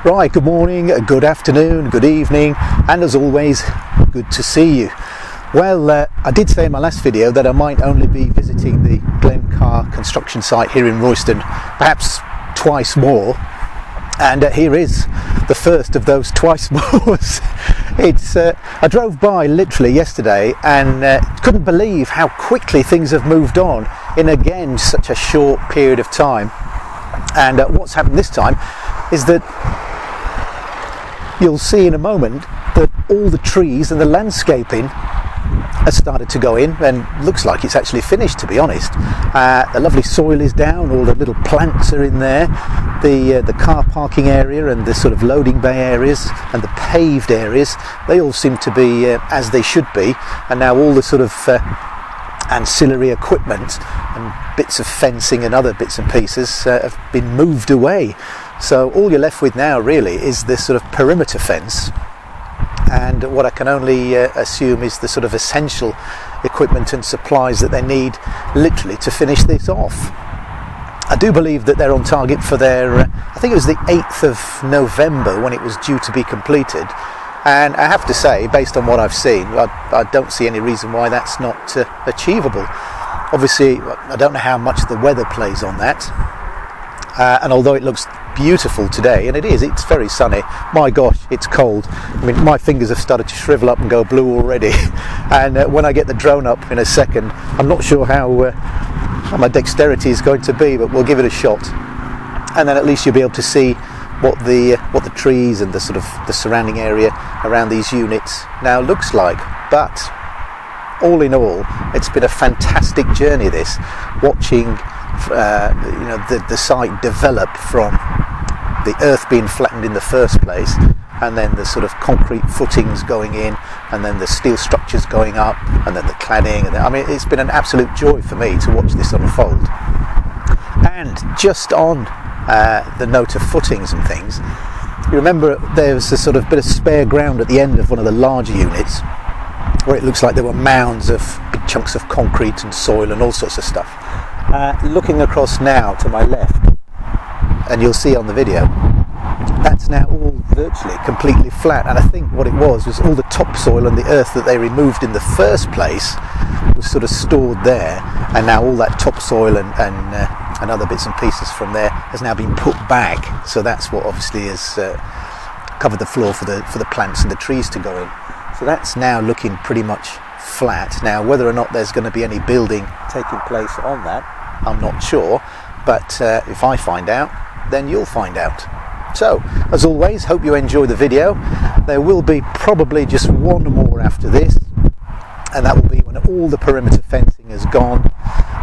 Right, good morning, good afternoon, good evening, and as always, good to see you. Well, I did say in my last video that I might only be visiting the Glencar construction site here in Royston perhaps twice more, and here is the first of those twice mores. I drove by literally yesterday and couldn't believe how quickly things have moved on in again such a short period of time. And what's happened this time is that you'll see in a moment that all the trees and the landscaping has started to go in, and looks like it's actually finished, to be honest. The lovely soil is down, all the little plants are in there, the car parking area and the sort of loading bay areas and the paved areas, they all seem to be as they should be, and now all the sort of ancillary equipment and bits of fencing and other bits and pieces have been moved away. So all you're left with now really is this sort of perimeter fence, and what I can only assume is the sort of essential equipment and supplies that they need literally to finish this off. I do believe that they're on target for their, I think it was the 8th of November when it was due to be completed, and I have to say, based on what I've seen, I don't see any reason why that's not achievable. Obviously, I don't know how much the weather plays on that, and although it looks beautiful today, and it's very sunny, my gosh, it's cold. I mean, my fingers have started to shrivel up and go blue already, and when I get the drone up in a second, I'm not sure how my dexterity is going to be, but we'll give it a shot, and then at least you'll be able to see what the trees and the sort of the surrounding area around these units now looks like. But all in all, it's been a fantastic journey, this, watching the site develop from the earth being flattened in the first place, and then the sort of concrete footings going in, and then the steel structures going up, and then the cladding, and I mean, it's been an absolute joy for me to watch this unfold. And just on the note of footings and things, you remember there was a sort of bit of spare ground at the end of one of the larger units where it looks like there were mounds of big chunks of concrete and soil and all sorts of stuff. Looking across now to my left, and you'll see on the video, that's now all virtually completely flat, and I think what it was all the topsoil and the earth that they removed in the first place was sort of stored there, and now all that topsoil and other bits and pieces from there has now been put back. So that's what obviously has covered the floor for the plants and the trees to go in. So that's now looking pretty much flat. Now, whether or not there's going to be any building taking place on that, I'm not sure, but if I find out, then you'll find out. So, as always, hope you enjoy the video. There will be probably just one more after this, and that will be when all the perimeter fencing is gone.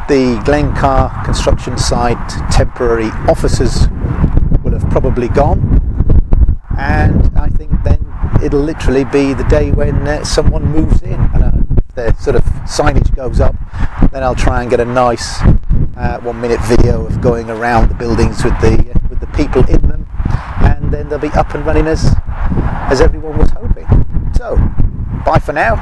The Glencar construction site temporary offices will have probably gone, and I think then it'll literally be the day when someone moves in, and if the sort of signage goes up, then I'll try and get a nice 1-minute video of going around the buildings with the people in them, and then they'll be up and running as everyone was hoping. So, bye for now.